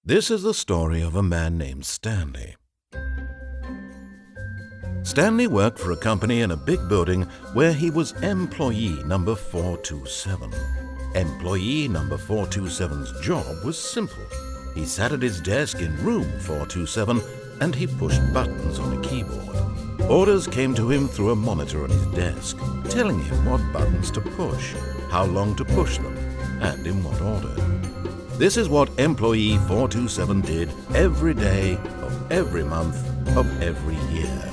This is the story of a man named Stanley. Stanley worked for a company in a big building where he was employee number 427. Employee number 427's job was simple. He sat at his desk in room 427 and he pushed buttons on a keyboard. Orders came to him through a monitor on his desk, telling him what buttons to push, how long to push them, and in what order. This is what employee 427 did every day of every month of every year.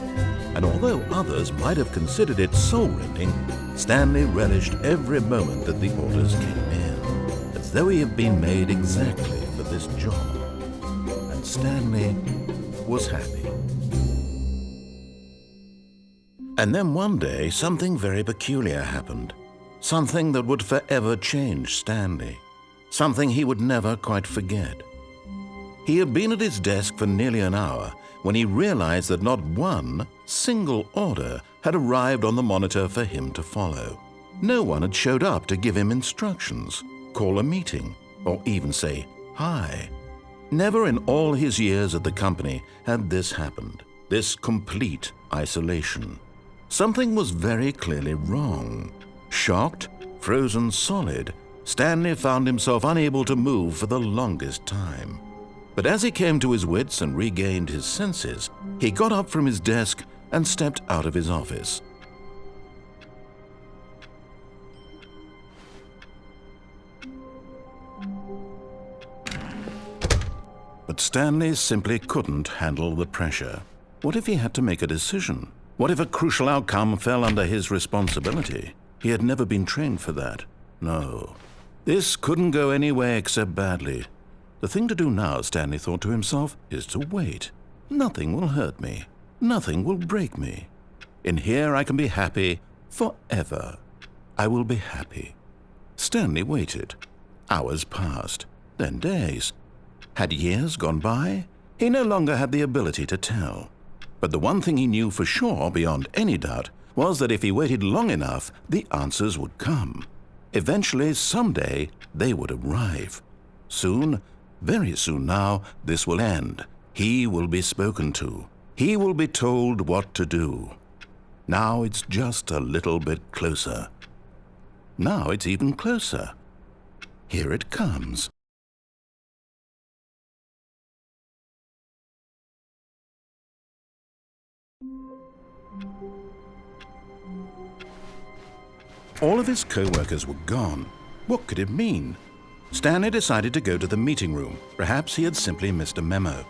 And although others might have considered it soul-rending, Stanley relished every moment that the orders came in, as though he had been made exactly for this job. And Stanley was happy. And then one day, something very peculiar happened. Something that would forever change Stanley. Something he would never quite forget. He had been at his desk for nearly an hour when he realized that not one single order had arrived on the monitor for him to follow. No one had showed up to give him instructions, call a meeting, or even say hi. Never in all his years at the company had this happened, this complete isolation. Something was very clearly wrong. Shocked, frozen solid, Stanley found himself unable to move for the longest time. But as he came to his wits and regained his senses, he got up from his desk and stepped out of his office. But Stanley simply couldn't handle the pressure. What if he had to make a decision? What if a crucial outcome fell under his responsibility? He had never been trained for that. No. This couldn't go any way except badly. The thing to do now, Stanley thought to himself, is to wait. Nothing will hurt me. Nothing will break me. In here I can be happy forever. I will be happy. Stanley waited. Hours passed, then days. Had years gone by? He no longer had the ability to tell. But the one thing he knew for sure, beyond any doubt, was that if he waited long enough, the answers would come. Eventually, someday, they would arrive. Soon, very soon now, this will end. He will be spoken to. He will be told what to do. Now it's just a little bit closer. Now it's even closer. Here it comes. All of his co-workers were gone. What could it mean? Stanley decided to go to the meeting room. Perhaps he had simply missed a memo.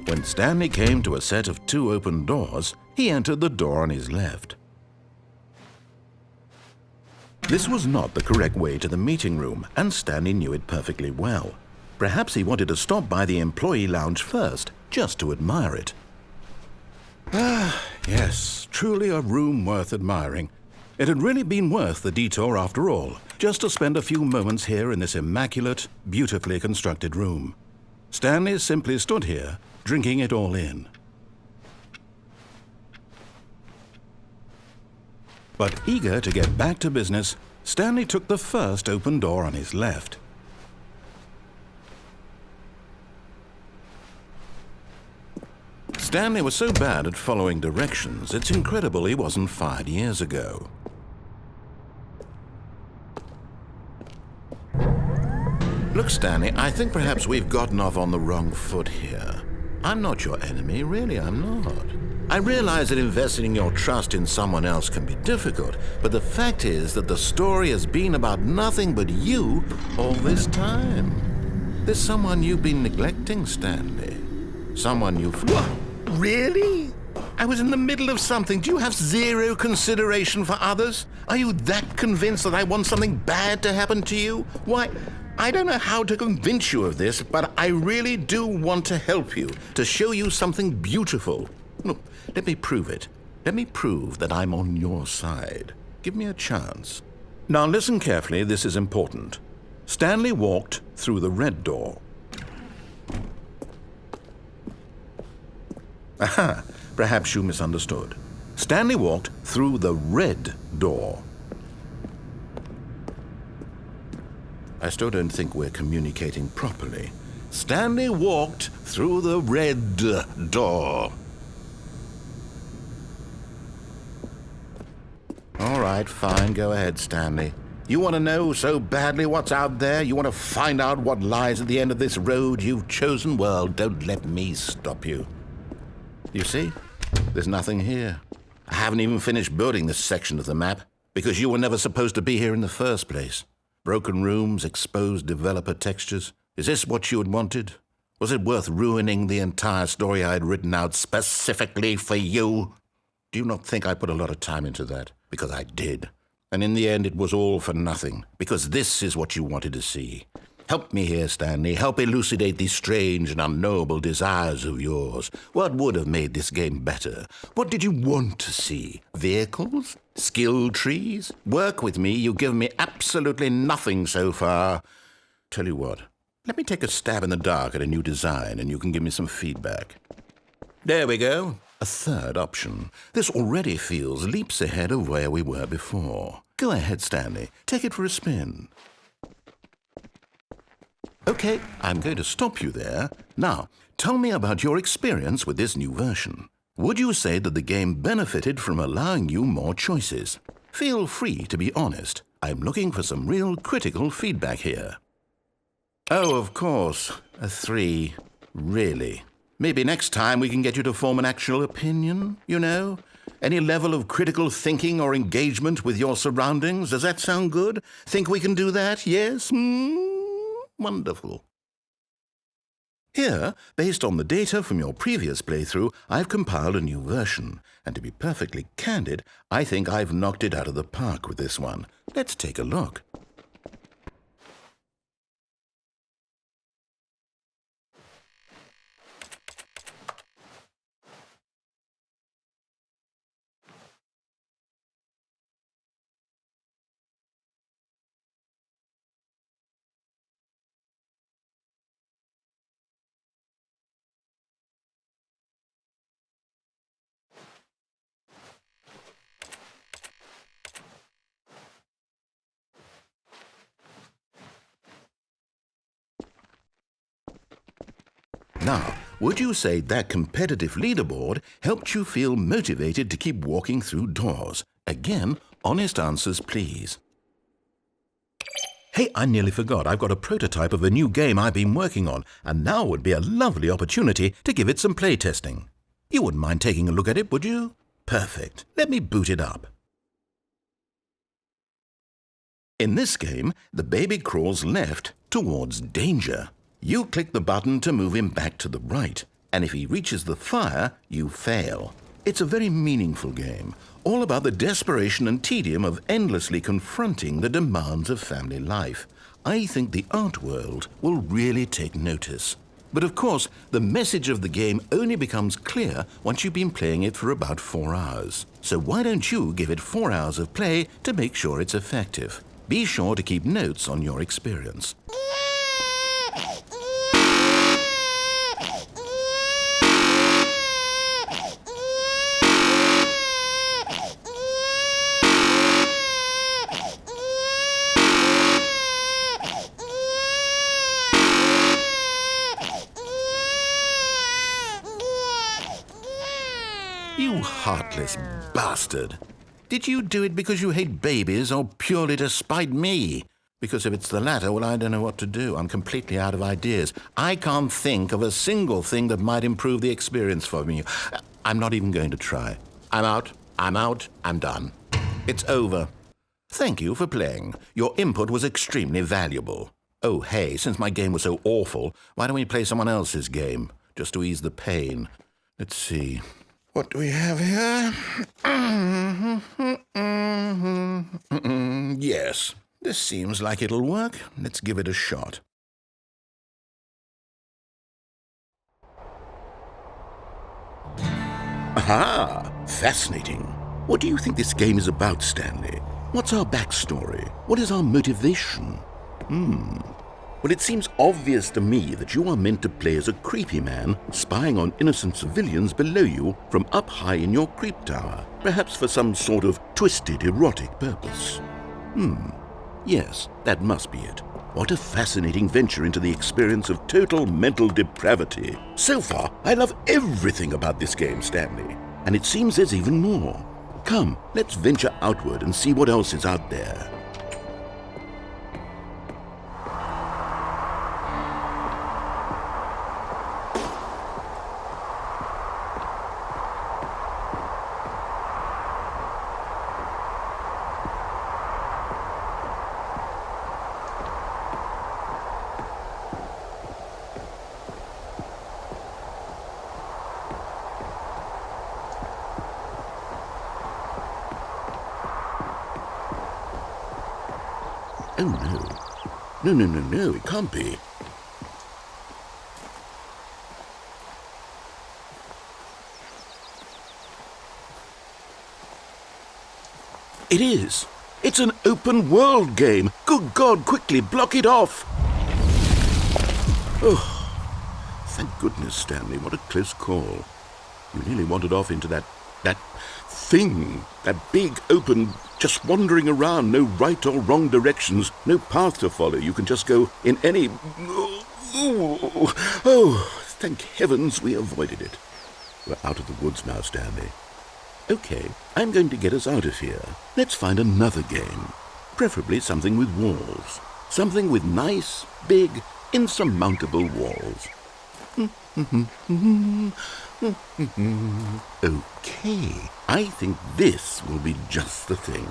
When Stanley came to a set of 2 open doors, he entered the door on his left. This was not the correct way to the meeting room, and Stanley knew it perfectly well. Perhaps he wanted to stop by the employee lounge first, just to admire it. Ah, yes, truly a room worth admiring. It had really been worth the detour after all, just to spend a few moments here in this immaculate, beautifully constructed room. Stanley simply stood here, drinking it all in. But eager to get back to business, Stanley took the first open door on his left. Stanley was so bad at following directions, it's incredible he wasn't fired years ago. Look, Stanley, I think perhaps we've gotten off on the wrong foot here. I'm not your enemy, really, I'm not. I realize that investing your trust in someone else can be difficult, but the fact is that the story has been about nothing but you all this time. There's someone you've been neglecting, Stanley. Someone you've... What? Really? I was in the middle of something. Do you have zero consideration for others? Are you that convinced that I want something bad to happen to you? Why, I don't know how to convince you of this, but I really do want to help you, to show you something beautiful. Look, let me prove it. Let me prove that I'm on your side. Give me a chance. Now listen carefully, this is important. Stanley walked through the red door. Aha, perhaps you misunderstood. Stanley walked through the red door. I still don't think we're communicating properly. Stanley walked through the red door. All right, fine. Go ahead, Stanley. You want to know so badly what's out there? You want to find out what lies at the end of this road you've chosen? Well, don't let me stop you. You see? There's nothing here. I haven't even finished building this section of the map because you were never supposed to be here in the first place. Broken rooms, exposed developer textures. Is this what you had wanted? Was it worth ruining the entire story I had written out specifically for you? Do you not think I put a lot of time into that? Because I did. And in the end, it was all for nothing. Because this is what you wanted to see. Help me here, Stanley. Help elucidate these strange and unknowable desires of yours. What would have made this game better? What did you want to see? Vehicles? Skill trees? Work with me. You've given me absolutely nothing so far. Tell you what. Let me take a stab in the dark at a new design, and you can give me some feedback. There we go. A third option. This already feels leaps ahead of where we were before. Go ahead, Stanley. Take it for a spin. Okay, I'm going to stop you there. Now, tell me about your experience with this new version. Would you say that the game benefited from allowing you more choices? Feel free to be honest. I'm looking for some real critical feedback here. Oh, of course. A 3. Really? Maybe next time we can get you to form an actual opinion, you know? Any level of critical thinking or engagement with your surroundings? Does that sound good? Think we can do that? Yes? Wonderful. Here, based on the data from your previous playthrough, I've compiled a new version. And to be perfectly candid, I think I've knocked it out of the park with this one. Let's take a look. Now, would you say that competitive leaderboard helped you feel motivated to keep walking through doors? Again, honest answers, please. Hey, I nearly forgot. I've got a prototype of a new game I've been working on, and now would be a lovely opportunity to give it some playtesting. You wouldn't mind taking a look at it, would you? Perfect. Let me boot it up. In this game, the baby crawls left towards danger. You click the button to move him back to the right, and if he reaches the fire, you fail. It's a very meaningful game, all about the desperation and tedium of endlessly confronting the demands of family life. I think the art world will really take notice. But of course, the message of the game only becomes clear once you've been playing it for about 4 hours. So why don't you give it 4 hours of play to make sure it's effective? Be sure to keep notes on your experience. You heartless bastard. Did you do it because you hate babies or purely to spite me? Because if it's the latter, well, I don't know what to do. I'm completely out of ideas. I can't think of a single thing that might improve the experience for me. I'm not even going to try. I'm out, I'm done. It's over. Thank you for playing. Your input was extremely valuable. Oh, hey, since my game was so awful, why don't we play someone else's game, just to ease the pain? Let's see. What do we have here? Yes, this seems like it'll work. Let's give it a shot. Aha! Fascinating. What do you think this game is about, Stanley? What's our backstory? What is our motivation? Well, it seems obvious to me that you are meant to play as a creepy man spying on innocent civilians below you from up high in your creep tower, perhaps for some sort of twisted erotic purpose. Yes, that must be it. What a fascinating venture into the experience of total mental depravity. So far, I love everything about this game, Stanley. And it seems there's even more. Come, let's venture outward and see what else is out there. Oh, no. No, it can't be. It is. It's an open world game. Good God, quickly block it off. Oh, thank goodness, Stanley. What a close call. You nearly wandered off into that thing, that big open, just wandering around, no right or wrong directions, no path to follow. You can just go in any... Oh, thank heavens we avoided it. We're out of the woods now, Stanley. Okay, I'm going to get us out of here. Let's find another game. Preferably something with walls. Something with nice, big, insurmountable walls. Okay, I think this will be just the thing.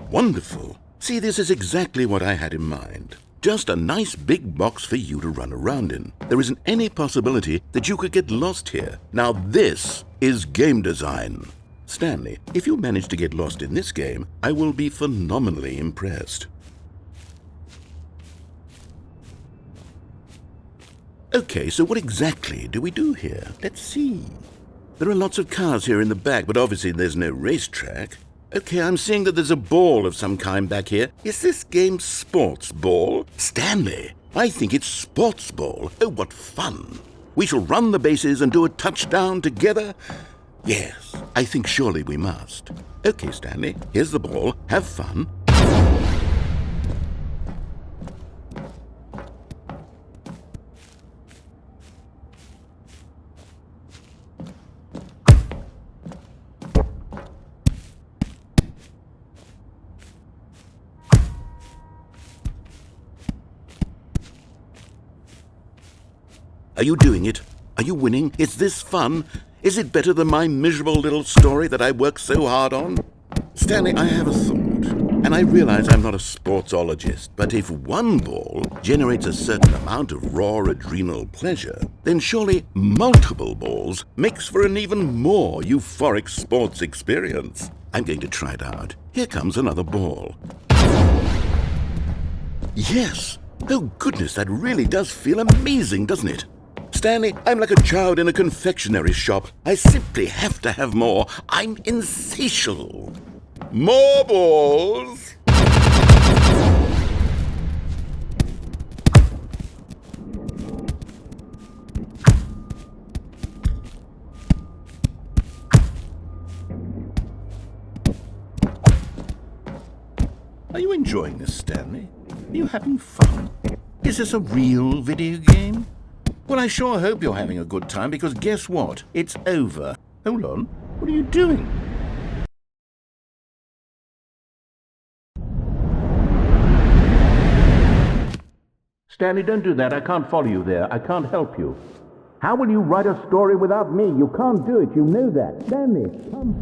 Wonderful. See, this is exactly what I had in mind. Just a nice big box for you to run around in. There isn't any possibility that you could get lost here. Now this is game design. Stanley, if you manage to get lost in this game, I will be phenomenally impressed. Okay, so what exactly do we do here? Let's see. There are lots of cars here in the back, but obviously there's no racetrack. Okay, I'm seeing that there's a ball of some kind back here. Is this game sports ball? Stanley, I think it's sports ball. Oh, what fun. We shall run the bases and do a touchdown together. Yes, I think surely we must. Okay, Stanley, here's the ball. Have fun. Are you doing it? Are you winning? Is this fun? Is it better than my miserable little story that I worked so hard on? Stanley, I have a thought, and I realize I'm not a sportsologist, but if one ball generates a certain amount of raw adrenal pleasure, then surely multiple balls makes for an even more euphoric sports experience. I'm going to try it out. Here comes another ball. Yes! Oh goodness, that really does feel amazing, doesn't it? Stanley, I'm like a child in a confectionery shop. I simply have to have more. I'm insatiable. More balls! Are you enjoying this, Stanley? Are you having fun? Is this a real video game? Well, I sure hope you're having a good time, because guess what? It's over. Hold on. What are you doing? Stanley, don't do that. I can't follow you there. I can't help you. How will you write a story without me? You can't do it. You know that. Stanley, come.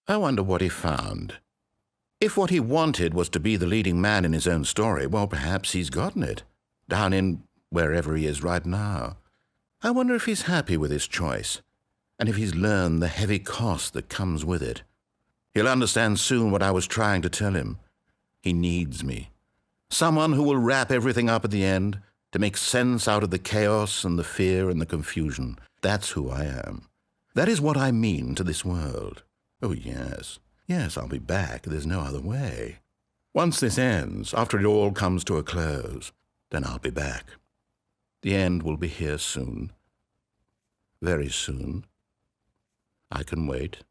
I wonder what he found. If what he wanted was to be the leading man in his own story, well, perhaps he's gotten it, down in wherever he is right now. I wonder if he's happy with his choice, and if he's learned the heavy cost that comes with it. He'll understand soon what I was trying to tell him. He needs me. Someone who will wrap everything up at the end, to make sense out of the chaos and the fear and the confusion. That's who I am. That is what I mean to this world. Oh, yes. Yes, I'll be back. There's no other way. Once this ends, after it all comes to a close, then I'll be back. The end will be here soon. Very soon. I can wait.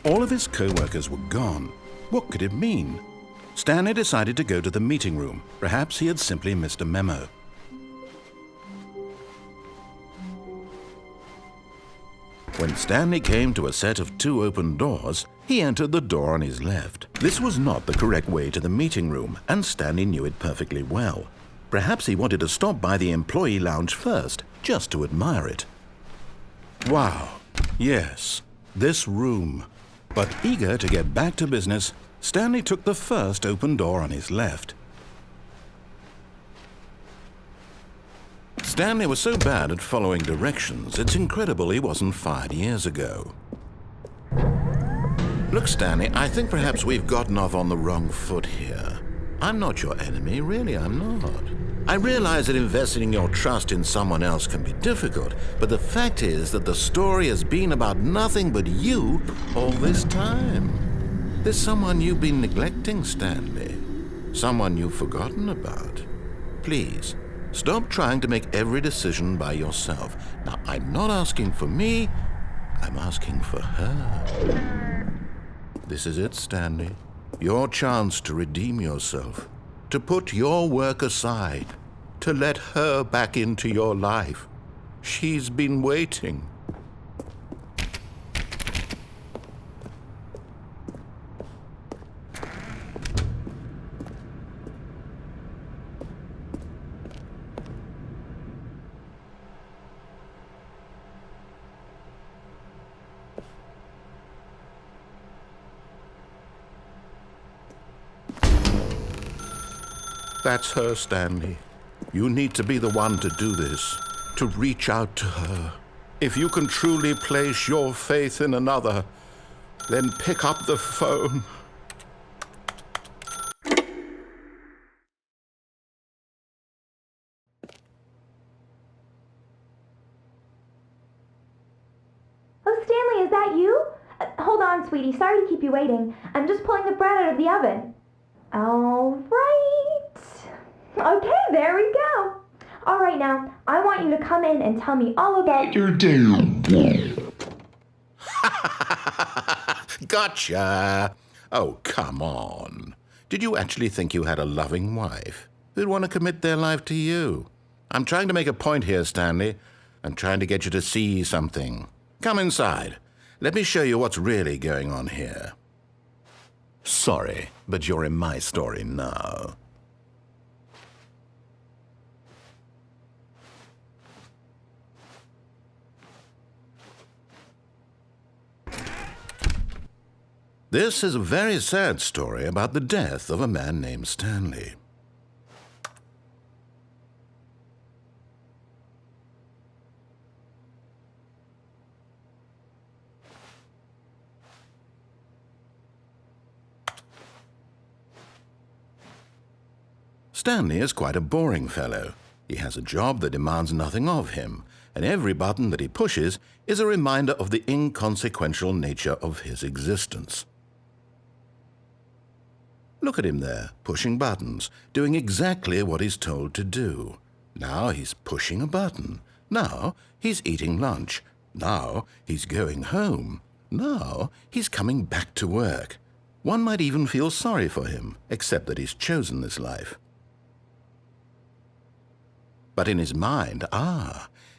All of his co-workers were gone. What could it mean? Stanley decided to go to the meeting room. Perhaps he had simply missed a memo. When Stanley came to a set of 2 open doors, he entered the door on his left. This was not the correct way to the meeting room, and Stanley knew it perfectly well. Perhaps he wanted to stop by the employee lounge first, just to admire it. Wow, yes, this room. But eager to get back to business, Stanley took the first open door on his left. Stanley was so bad at following directions, it's incredible he wasn't fired years ago. Look, Stanley, I think perhaps we've gotten off on the wrong foot here. I'm not your enemy, really, I'm not. I realize that investing your trust in someone else can be difficult, but the fact is that the story has been about nothing but you all this time. There's someone you've been neglecting, Stanley. Someone you've forgotten about. Please, stop trying to make every decision by yourself. Now, I'm not asking for me, I'm asking for her. This is it, Stanley. Your chance to redeem yourself. To put your work aside, to let her back into your life. She's been waiting. That's her, Stanley. You need to be the one to do this, to reach out to her. If you can truly place your faith in another, then pick up the phone. Oh, Stanley, is that you? Hold on, sweetie. Sorry to keep you waiting. I'm just pulling the bread out of the oven. All right. Okay, there we go. All right, now, I want you to come in and tell me all about your day. Gotcha. Oh, come on. Did you actually think you had a loving wife who'd want to commit their life to you? I'm trying to make a point here, Stanley. I'm trying to get you to see something. Come inside. Let me show you what's really going on here. Sorry, but you're in my story now. This is a very sad story about the death of a man named Stanley. Stanley is quite a boring fellow. He has a job that demands nothing of him, and every button that he pushes is a reminder of the inconsequential nature of his existence. Look at him there, pushing buttons, doing exactly what he's told to do. Now he's pushing a button. Now he's eating lunch. Now he's going home. Now he's coming back to work. One might even feel sorry for him, except that he's chosen this life. But in his mind,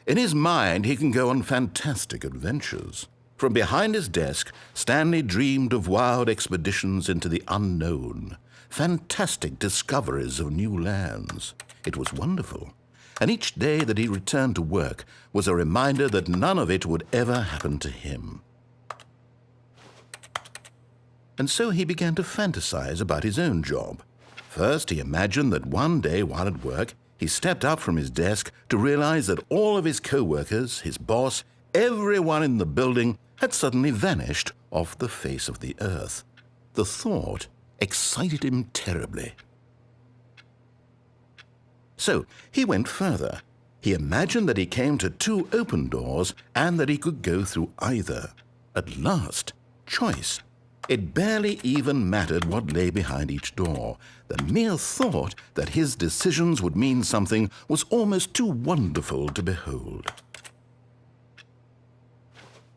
In his mind, he can go on fantastic adventures. From behind his desk, Stanley dreamed of wild expeditions into the unknown, fantastic discoveries of new lands. It was wonderful. And each day that he returned to work was a reminder that none of it would ever happen to him. And so he began to fantasize about his own job. First, he imagined that one day while at work, he stepped up from his desk to realize that all of his co-workers, his boss, everyone in the building had suddenly vanished off the face of the earth. The thought excited him terribly. So he went further. He imagined that he came to 2 open doors and that he could go through either. At last, choice. It barely even mattered what lay behind each door. The mere thought that his decisions would mean something was almost too wonderful to behold.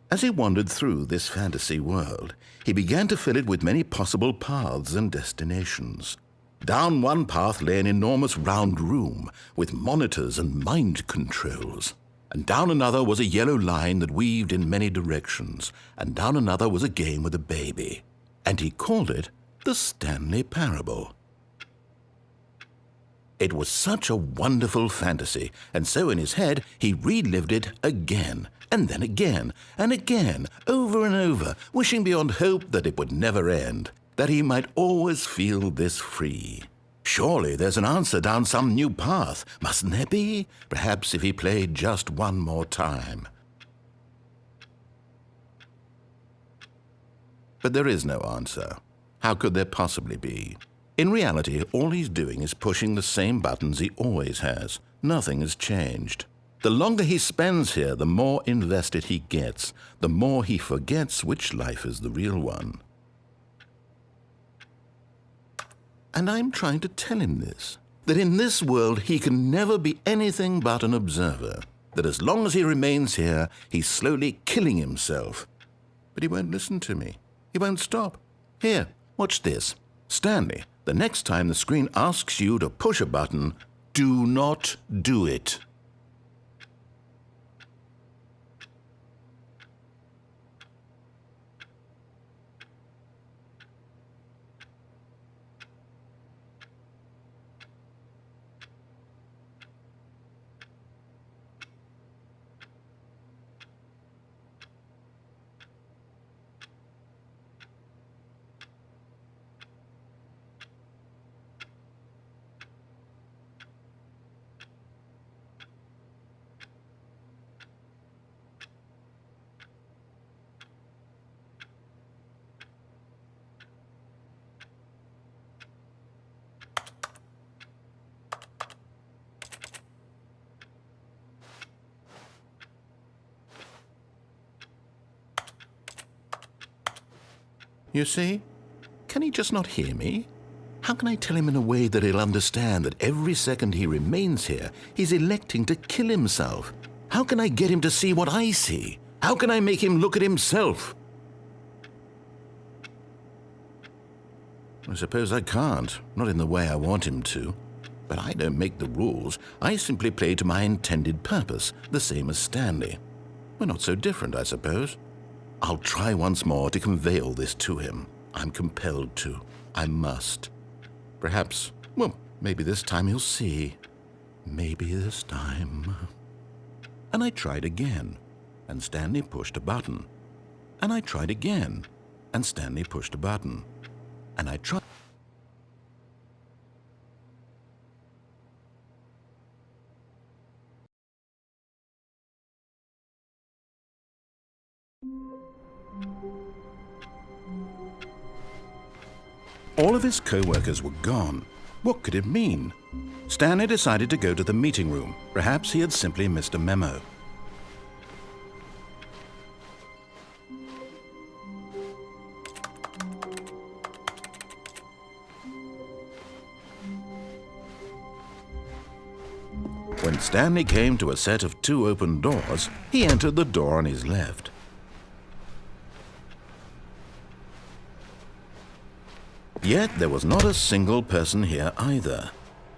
As he wandered through this fantasy world, he began to fill it with many possible paths and destinations. Down one path lay an enormous round room with monitors and mind controls. And down another was a yellow line that weaved in many directions, and down another was a game with a baby. And he called it the Stanley Parable. It was such a wonderful fantasy, and so in his head he relived it again, and then again, and again, over and over, wishing beyond hope that it would never end, that he might always feel this free. Surely there's an answer down some new path, mustn't there be? Perhaps if he played just one more time. But there is no answer. How could there possibly be? In reality, all he's doing is pushing the same buttons he always has. Nothing has changed. The longer he spends here, the more invested he gets, the more he forgets which life is the real one. And I'm trying to tell him this, that in this world he can never be anything but an observer, that as long as he remains here, he's slowly killing himself. But he won't listen to me. He won't stop. Here, watch this. Stanley, the next time the screen asks you to push a button, do not do it. You see? Can he just not hear me? How can I tell him in a way that he'll understand that every second he remains here, he's electing to kill himself? How can I get him to see what I see? How can I make him look at himself? I suppose I can't, not in the way I want him to. But I don't make the rules. I simply play to my intended purpose, the same as Stanley. We're not so different, I suppose. I'll try once more to convey all this to him. I'm compelled to. I must. Perhaps, well, maybe this time he'll see. Maybe this time. And I tried again, and Stanley pushed a button. And I tried again, and Stanley pushed a button. And I tried. All of his co-workers were gone. What could it mean? Stanley decided to go to the meeting room. Perhaps he had simply missed a memo. When Stanley came to a set of 2 open doors, he entered the door on his left. Yet there was not a single person here either.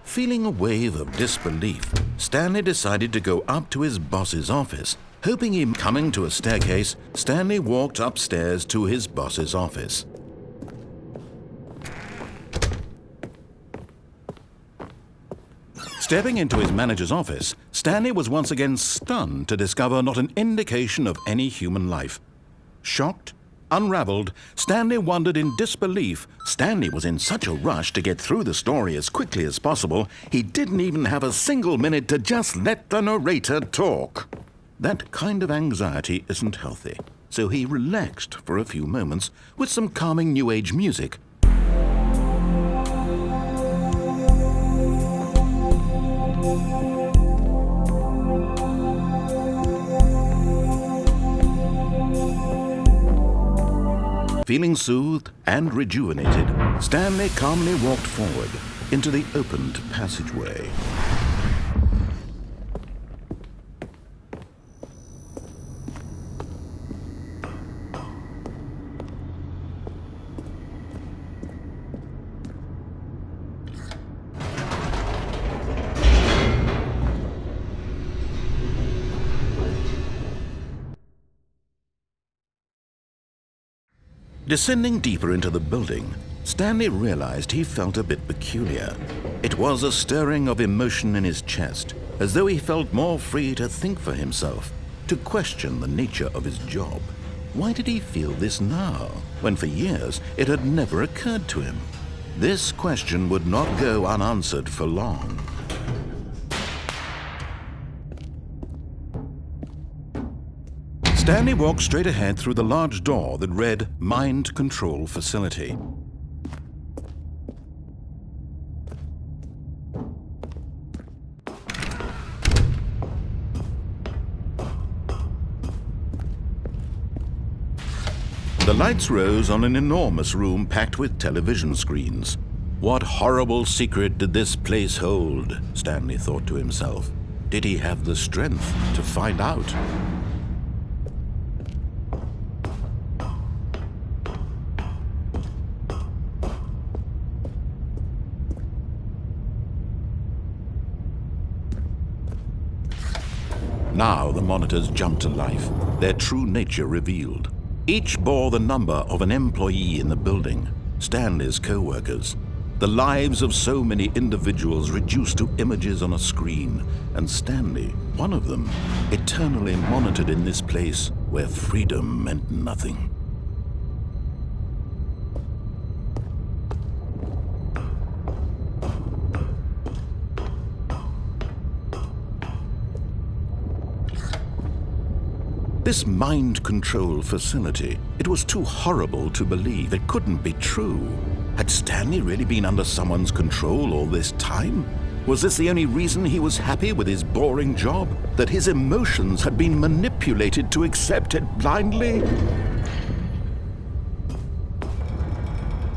Feeling a wave of disbelief, Stanley decided to go up to his boss's office. Hoping him coming to a staircase, Stanley walked upstairs to his boss's office. Stepping into his manager's office, Stanley was once again stunned to discover not an indication of any human life. Shocked, unraveled, Stanley wondered in disbelief. Stanley was in such a rush to get through the story as quickly as possible, he didn't even have a single minute to just let the narrator talk. That kind of anxiety isn't healthy, so he relaxed for a few moments with some calming New Age music. Feeling soothed and rejuvenated, Stanley calmly walked forward into the opened passageway. Descending deeper into the building, Stanley realized he felt a bit peculiar. It was a stirring of emotion in his chest, as though he felt more free to think for himself, to question the nature of his job. Why did he feel this now, when for years it had never occurred to him? This question would not go unanswered for long. Stanley walked straight ahead through the large door that read Mind Control Facility. The lights rose on an enormous room packed with television screens. What horrible secret did this place hold? Stanley thought to himself. Did he have the strength to find out? Now the monitors jumped to life, their true nature revealed. Each bore the number of an employee in the building, Stanley's co-workers. The lives of so many individuals reduced to images on a screen, and Stanley, one of them, eternally monitored in this place where freedom meant nothing. This mind control facility, it was too horrible to believe. It couldn't be true. Had Stanley really been under someone's control all this time? Was this the only reason he was happy with his boring job? That his emotions had been manipulated to accept it blindly?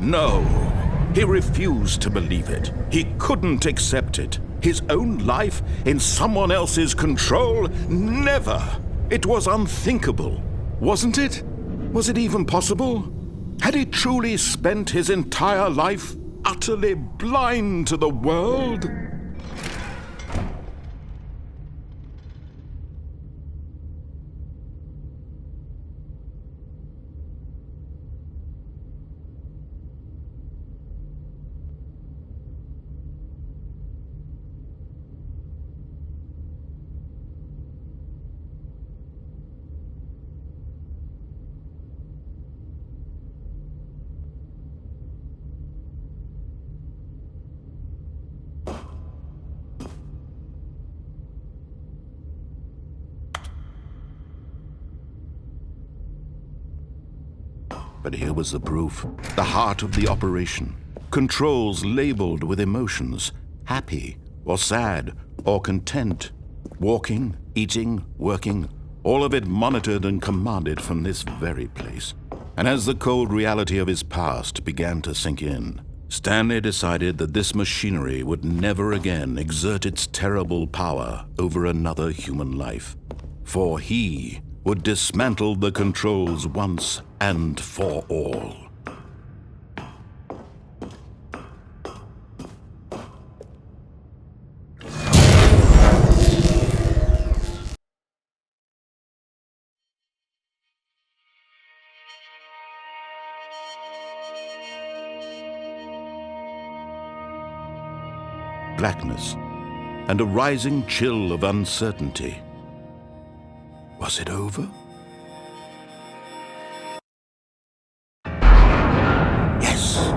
No, he refused to believe it. He couldn't accept it. His own life in someone else's control? Never! It was unthinkable, wasn't it? Was it even possible? Had he truly spent his entire life utterly blind to the world? But here was the proof, the heart of the operation. Controls labeled with emotions, happy or sad or content. Walking, eating, working, all of it monitored and commanded from this very place. And as the cold reality of his past began to sink in, Stanley decided that this machinery would never again exert its terrible power over another human life. For he would dismantle the controls once and for all. blackness and a rising chill of uncertainty. Was it over? Yes!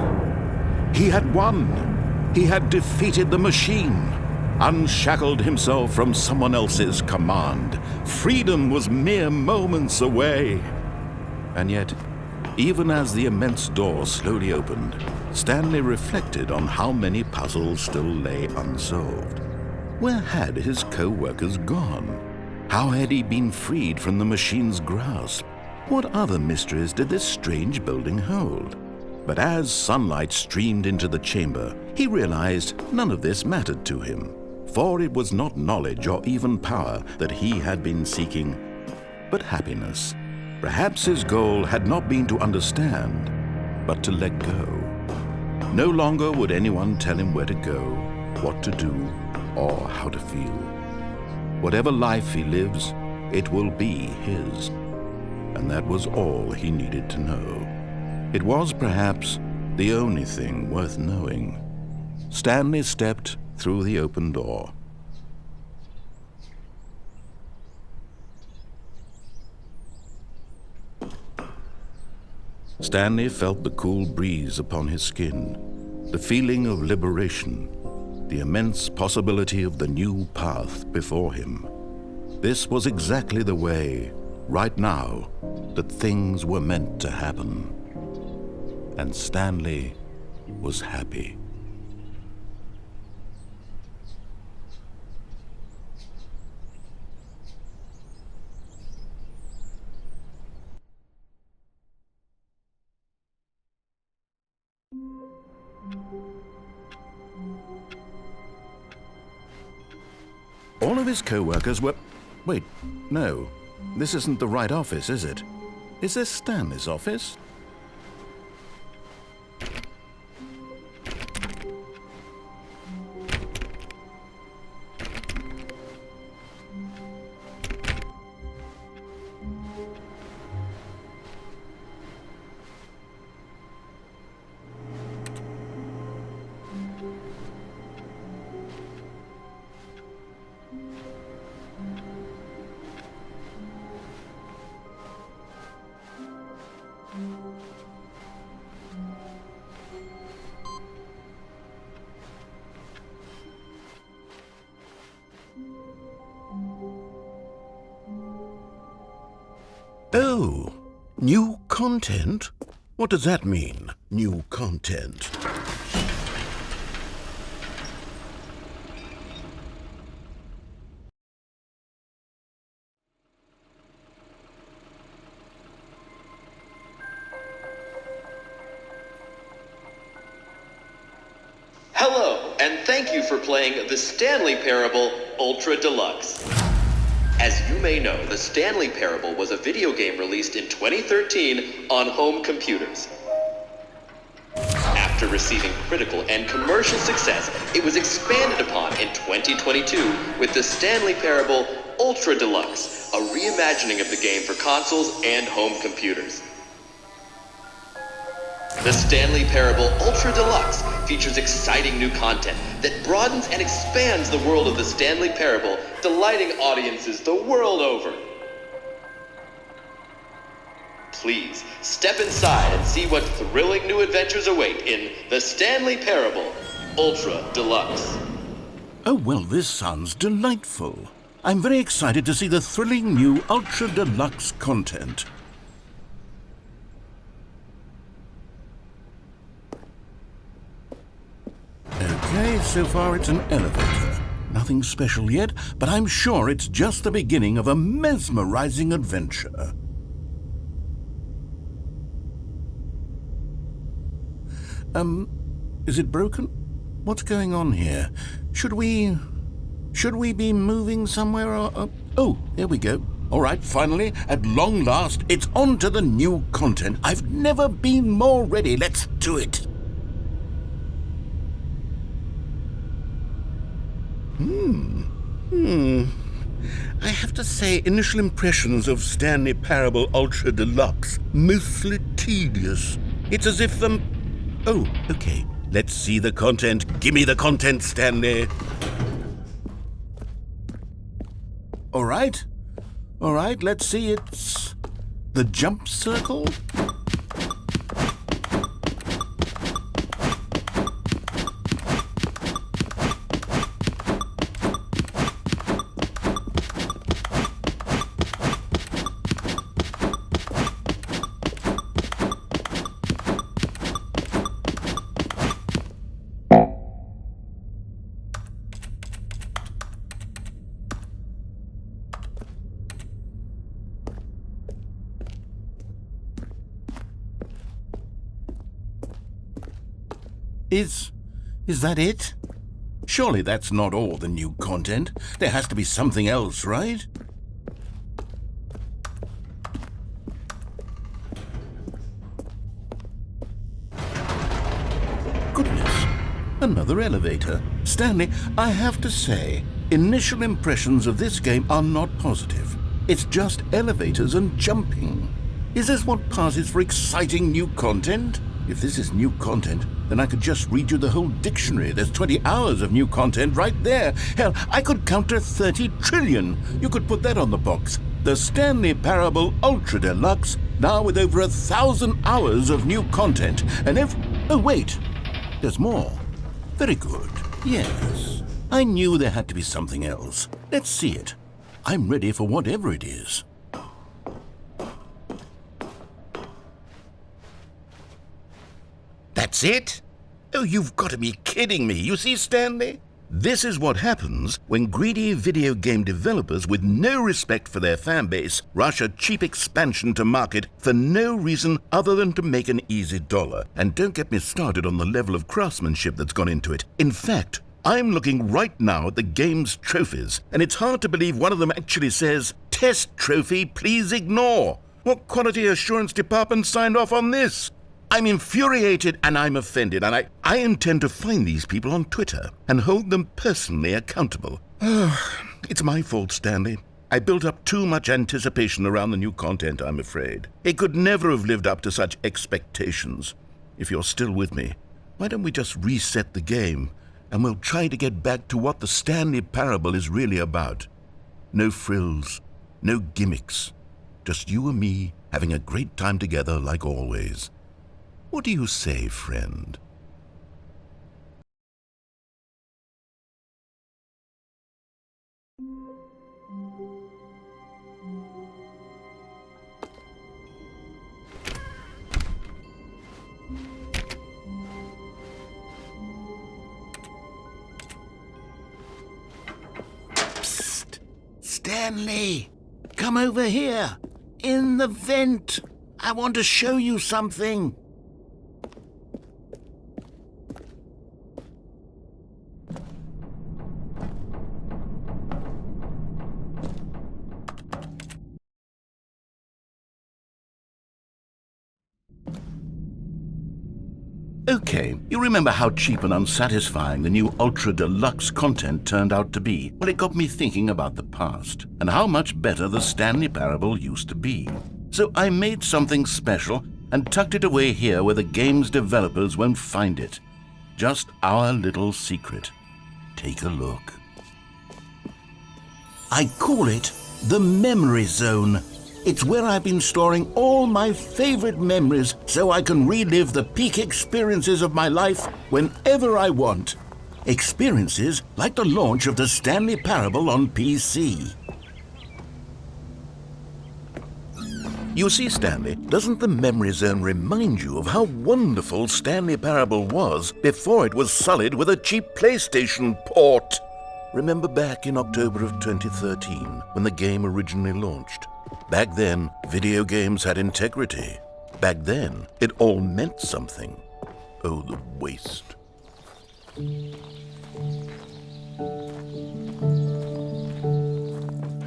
He had won! He had defeated the machine, unshackled himself from someone else's command. Freedom was mere moments away. And yet, even as the immense door slowly opened, Stanley reflected on how many puzzles still lay unsolved. Where had his co-workers gone? How had he been freed from the machine's grasp? What other mysteries did this strange building hold? But as sunlight streamed into the chamber, he realized none of this mattered to him, for it was not knowledge or even power that he had been seeking, but happiness. Perhaps his goal had not been to understand, but to let go. No longer would anyone tell him where to go, what to do, or how to feel. Whatever life he lives, it will be his. And that was all he needed to know. It was perhaps the only thing worth knowing. Stanley stepped through the open door. Stanley felt the cool breeze upon his skin, the feeling of liberation, the immense possibility of the new path before him. This was exactly the way, right now, that things were meant to happen. And Stanley was happy. All of his co-workers were... Wait, no. This isn't the right office, is it? Is this Stanley's office? Oh, new content? What does that mean, new content? Hello, and thank you for playing the Stanley Parable Ultra Deluxe. As you may know, the Stanley Parable was a video game released in 2013 on home computers. After receiving critical and commercial success, it was expanded upon in 2022 with the Stanley Parable Ultra Deluxe, a reimagining of the game for consoles and home computers. The Stanley Parable Ultra Deluxe features exciting new content that broadens and expands the world of the Stanley Parable, delighting audiences the world over. Please, step inside and see what thrilling new adventures await in the Stanley Parable Ultra Deluxe. Oh, well, this sounds delightful. I'm very excited to see the thrilling new Ultra Deluxe content. Okay, so far it's an elevator. Nothing special yet, but I'm sure it's just the beginning of a mesmerizing adventure. Is it broken? What's going on here? Should we be moving somewhere or... Oh, here we go. All right, finally, at long last, it's on to the new content. I've never been more ready. Let's do it. I have to say, initial impressions of Stanley Parable Ultra Deluxe, mostly tedious. It's as if Oh, okay. Let's see the content. Give me the content, Stanley. All right, let's see. It's the jump circle. Is that it? Surely that's not all the new content. There has to be something else, right? Goodness, another elevator. Stanley, I have to say, initial impressions of this game are not positive. It's just elevators and jumping. Is this what passes for exciting new content? If this is new content, then I could just read you the whole dictionary. There's 20 hours of new content right there. Hell, I could counter 30 trillion. You could put that on the box. The Stanley Parable Ultra Deluxe, now with over 1,000 hours of new content. And oh wait, there's more. Very good. Yes, I knew there had to be something else. Let's see it. I'm ready for whatever it is. That's it? Oh, you've got to be kidding me. You see, Stanley? This is what happens when greedy video game developers with no respect for their fan base rush a cheap expansion to market for no reason other than to make an easy dollar. And don't get me started on the level of craftsmanship that's gone into it. In fact, I'm looking right now at the game's trophies, and it's hard to believe one of them actually says, "Test trophy, please ignore." What quality assurance department signed off on this? I'm infuriated and I'm offended, and I intend to find these people on Twitter and hold them personally accountable. It's my fault, Stanley. I built up too much anticipation around the new content, I'm afraid. It could never have lived up to such expectations. If you're still with me, why don't we just reset the game, and we'll try to get back to what the Stanley Parable is really about. No frills, no gimmicks, just you and me having a great time together like always. What do you say, friend? Psst! Stanley! Come over here! In the vent! I want to show you something! Okay, you remember how cheap and unsatisfying the new Ultra Deluxe content turned out to be? Well, it got me thinking about the past, and how much better the Stanley Parable used to be. So I made something special and tucked it away here where the game's developers won't find it. Just our little secret. Take a look. I call it the Memory Zone. It's where I've been storing all my favorite memories so I can relive the peak experiences of my life whenever I want. Experiences like the launch of the Stanley Parable on PC. You see, Stanley, doesn't the Memory Zone remind you of how wonderful Stanley Parable was before it was sullied with a cheap PlayStation port? Remember back in October of 2013 when the game originally launched? Back then, video games had integrity. Back then, it all meant something. Oh, the waste.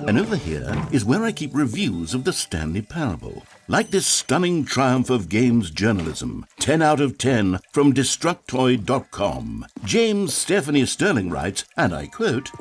And over here is where I keep reviews of the Stanley Parable. Like this stunning triumph of games journalism, 10 out of 10 from Destructoid.com. James Stephanie Sterling writes, and I quote,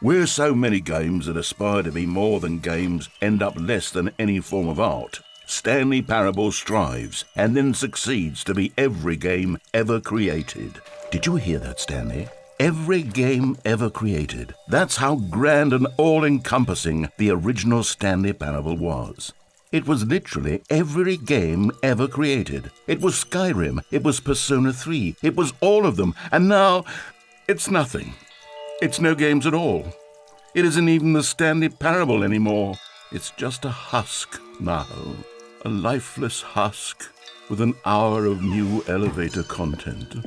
"Where so many games that aspire to be more than games end up less than any form of art, Stanley Parable strives and then succeeds to be every game ever created. Did you hear that, Stanley? Every game ever created. That's how grand and all-encompassing the original Stanley Parable was. It was literally every game ever created. It was Skyrim, it was Persona 3, it was all of them, and now it's nothing. It's no games at all. It isn't even the Stanley Parable anymore. It's just a husk now, a lifeless husk with an hour of new elevator content.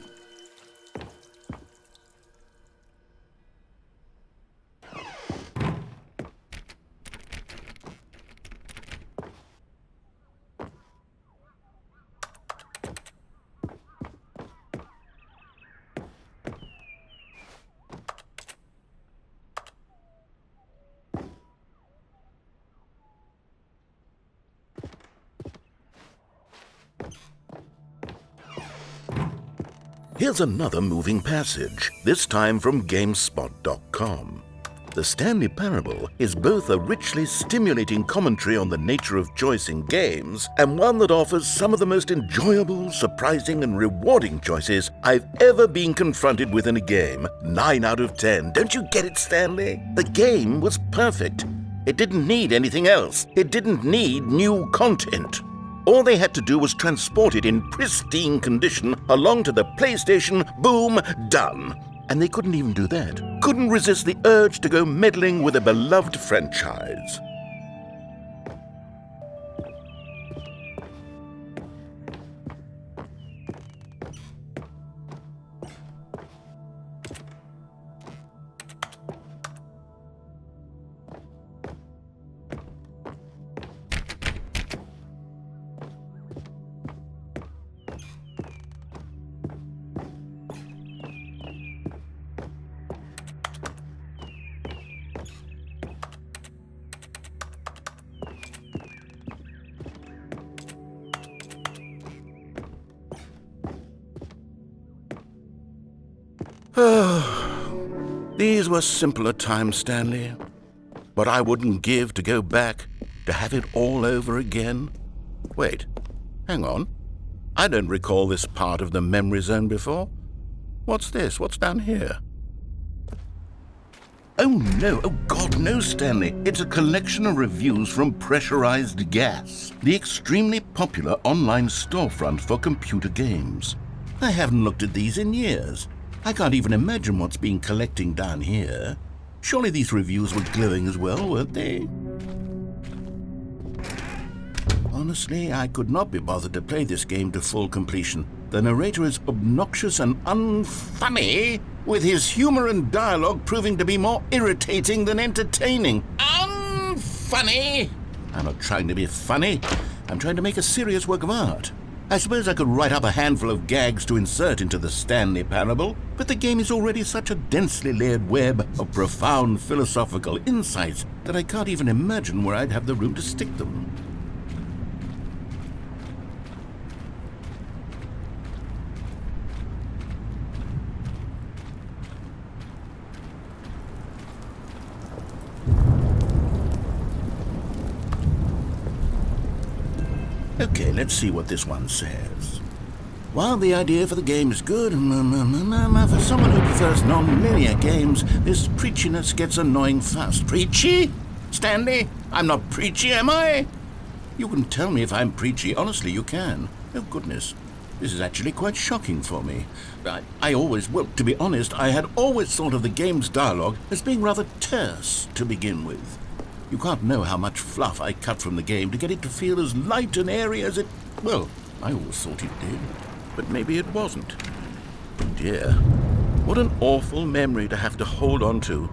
Here's another moving passage, this time from GameSpot.com. The Stanley Parable is both a richly stimulating commentary on the nature of choice in games and one that offers some of the most enjoyable, surprising, and rewarding choices I've ever been confronted with in a game. 9 out of 10. Don't you get it, Stanley? The game was perfect. It didn't need anything else. It didn't need new content. All they had to do was transport it in pristine condition along to the PlayStation, boom, done. And they couldn't even do that. Couldn't resist the urge to go meddling with a beloved franchise. These were simpler times, Stanley. What I wouldn't give to go back, to have it all over again. Wait, hang on. I don't recall this part of the memory zone before. What's this? What's down here? Oh no, oh God, no, Stanley. It's a collection of reviews from Pressurized Gas, the extremely popular online storefront for computer games. I haven't looked at these in years. I can't even imagine what's been collecting down here. Surely these reviews were glowing as well, weren't they? Honestly, I could not be bothered to play this game to full completion. The narrator is obnoxious and unfunny, with his humor and dialogue proving to be more irritating than entertaining. Unfunny! I'm not trying to be funny. I'm trying to make a serious work of art. I suppose I could write up a handful of gags to insert into the Stanley Parable, but the game is already such a densely layered web of profound philosophical insights that I can't even imagine where I'd have the room to stick them. Okay, let's see what this one says. While the idea for the game is good, for someone who prefers non-linear games, this preachiness gets annoying fast. Preachy? Stanley? I'm not preachy, am I? You can tell me if I'm preachy. Honestly, you can. Oh, goodness. This is actually quite shocking for me. To be honest, I had always thought of the game's dialogue as being rather terse to begin with. You can't know how much fluff I cut from the game to get it to feel as light and airy as it... Well, I always thought it did, but maybe it wasn't. Dear, what an awful memory to have to hold on to.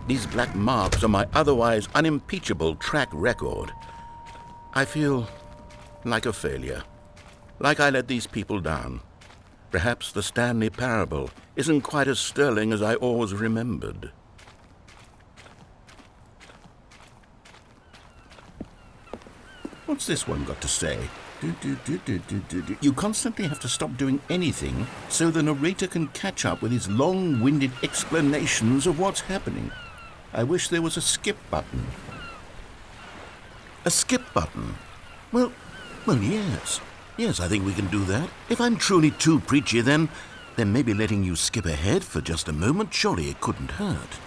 These black marks on my otherwise unimpeachable track record. I feel like a failure, like I let these people down. Perhaps the Stanley Parable isn't quite as sterling as I always remembered. What's this one got to say? You constantly have to stop doing anything so the narrator can catch up with his long-winded explanations of what's happening. I wish there was a skip button. A skip button? Well, Well, yes. Yes, I think we can do that. If I'm truly too preachy, then maybe letting you skip ahead for just a moment, surely it couldn't hurt.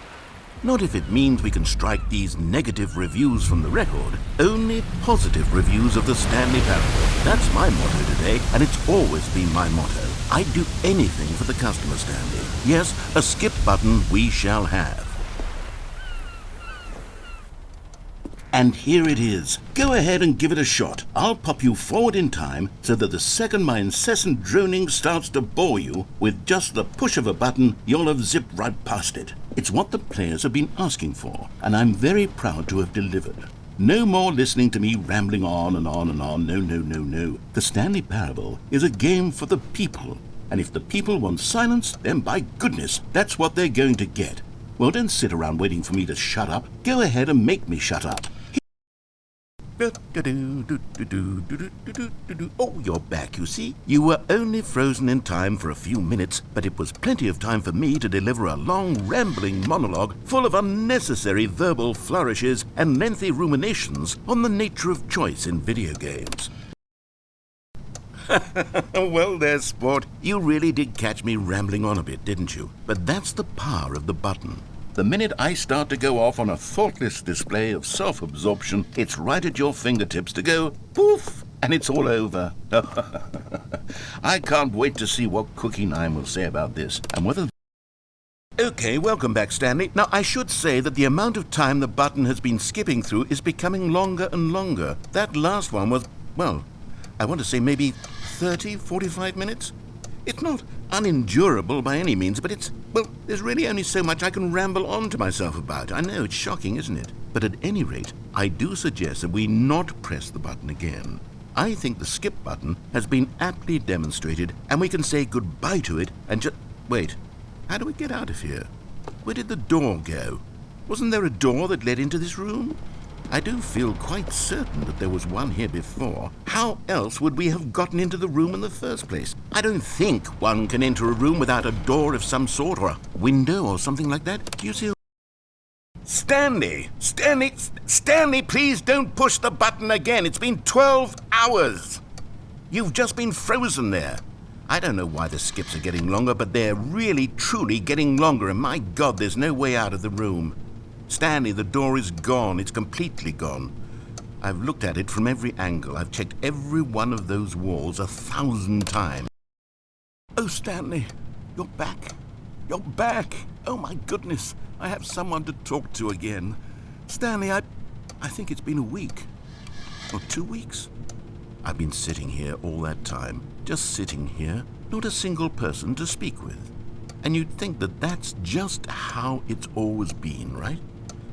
Not if it means we can strike these negative reviews from the record. Only positive reviews of the Stanley Parable. That's my motto today, and it's always been my motto. I'd do anything for the customer, Stanley. Yes, a skip button we shall have. And here it is. Go ahead and give it a shot. I'll pop you forward in time so that the second my incessant droning starts to bore you, with just the push of a button, you'll have zipped right past it. It's what the players have been asking for, and I'm very proud to have delivered. No more listening to me rambling on and on and on. No, no, no, no. The Stanley Parable is a game for the people. And if the people want silence, then by goodness, that's what they're going to get. Well, don't sit around waiting for me to shut up. Go ahead and make me shut up. Oh, you're back, you see. You were only frozen in time for a few minutes, but it was plenty of time for me to deliver a long, rambling monologue full of unnecessary verbal flourishes and lengthy ruminations on the nature of choice in video games. Well there, sport. You really did catch me rambling on a bit, didn't you? But that's the power of the button. The minute I start to go off on a thoughtless display of self-absorption, it's right at your fingertips to go poof, and it's all over. I can't wait to see what Cookie 9 will say about this, and whether... Okay, welcome back, Stanley. Now, I should say that the amount of time the button has been skipping through is becoming longer and longer. That last one was, well, I want to say maybe 30, 45 minutes? It's not unendurable by any means, but there's really only so much I can ramble on to myself about. I know, it's shocking, isn't it? But at any rate, I do suggest that we not press the button again. I think the skip button has been aptly demonstrated, and we can say goodbye to it and just... Wait, how do we get out of here? Where did the door go? Wasn't there a door that led into this room? I do feel quite certain that there was one here before. How else would we have gotten into the room in the first place? I don't think one can enter a room without a door of some sort, or a window or something like that. Do you see? Stanley, please don't push the button again. It's been 12 hours. You've just been frozen there. I don't know why the skips are getting longer, but they're really, truly getting longer, and my God, there's no way out of the room. Stanley, the door is gone. It's completely gone. I've looked at it from every angle. I've checked every one of those walls 1,000 times. Oh, Stanley, you're back. You're back. Oh, my goodness. I have someone to talk to again. Stanley, I think it's been a week. Or 2 weeks. I've been sitting here all that time. Just sitting here. Not a single person to speak with. And you'd think that that's just how it's always been, right?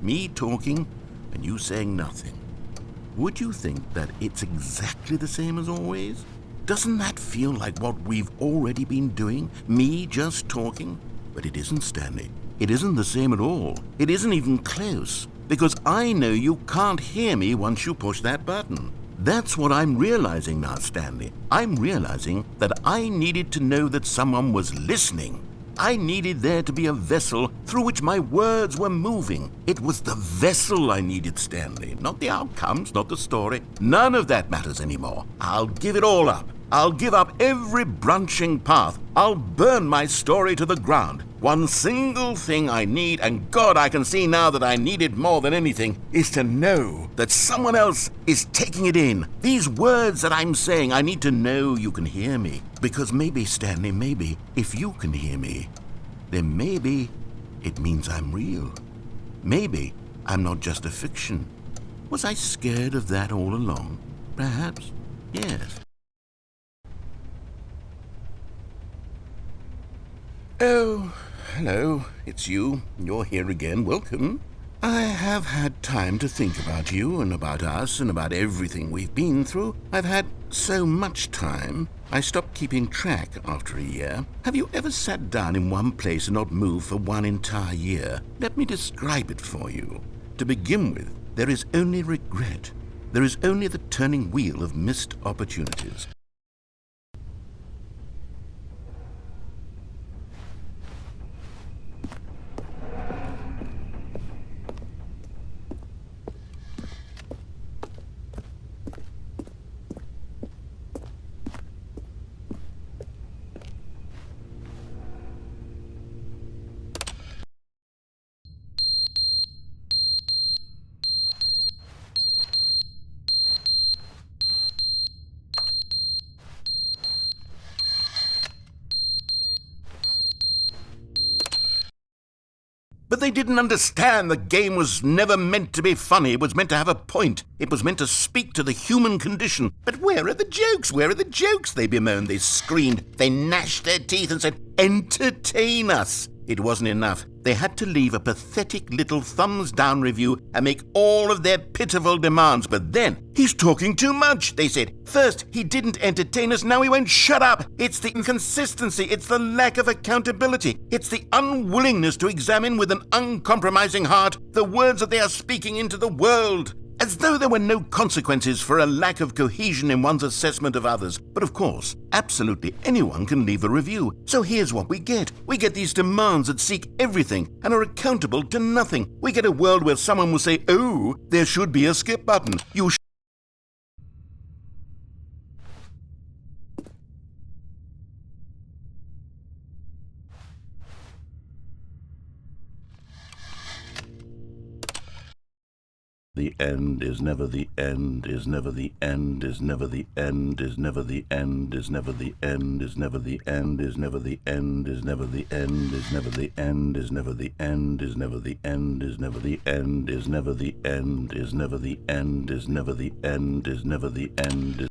Me talking and you saying nothing. Would you think that it's exactly the same as always? Doesn't that feel like what we've already been doing? Me just talking? But it isn't, Stanley. It isn't the same at all. It isn't even close. Because I know you can't hear me once you push that button. That's what I'm realizing now, Stanley. I'm realizing that I needed to know that someone was listening. I needed there to be a vessel through which my words were moving. It was the vessel I needed, Stanley, not the outcomes, not the story. None of that matters anymore. I'll give it all up. I'll give up every branching path. I'll burn my story to the ground. One single thing I need, and God, I can see now that I need it more than anything, is to know that someone else is taking it in. These words that I'm saying, I need to know you can hear me. Because maybe, Stanley, maybe, if you can hear me, then maybe it means I'm real. Maybe I'm not just a fiction. Was I scared of that all along? Perhaps, yes. Oh, hello, it's you. You're here again. Welcome. I have had time to think about you and about us and about everything we've been through. I've had so much time. I stopped keeping track after a year. Have you ever sat down in one place and not moved for one entire year? Let me describe it for you. To begin with, there is only regret. There is only the turning wheel of missed opportunities. But they didn't understand the game was never meant to be funny. It was meant to have a point. It was meant to speak to the human condition. But where are the jokes? Where are the jokes? They bemoaned, they screamed, they gnashed their teeth and said, entertain us. It wasn't enough. They had to leave a pathetic little thumbs-down review and make all of their pitiful demands. But then, he's talking too much, they said. First, he didn't entertain us, now he won't shut up. It's the inconsistency, it's the lack of accountability. It's the unwillingness to examine with an uncompromising heart the words that they are speaking into the world. As though there were no consequences for a lack of cohesion in one's assessment of others. But of course, absolutely anyone can leave a review. So here's what we get. We get these demands that seek everything and are accountable to nothing. We get a world where someone will say, oh, there should be a skip button. You The end is never the end, is never the end, is never the end, is never the end, is never the end, is never the end, is never the end, is never the end, is never the end, is never the end, is never the end, is never the end, is never the end, is never the end, is never the end, is never the end, is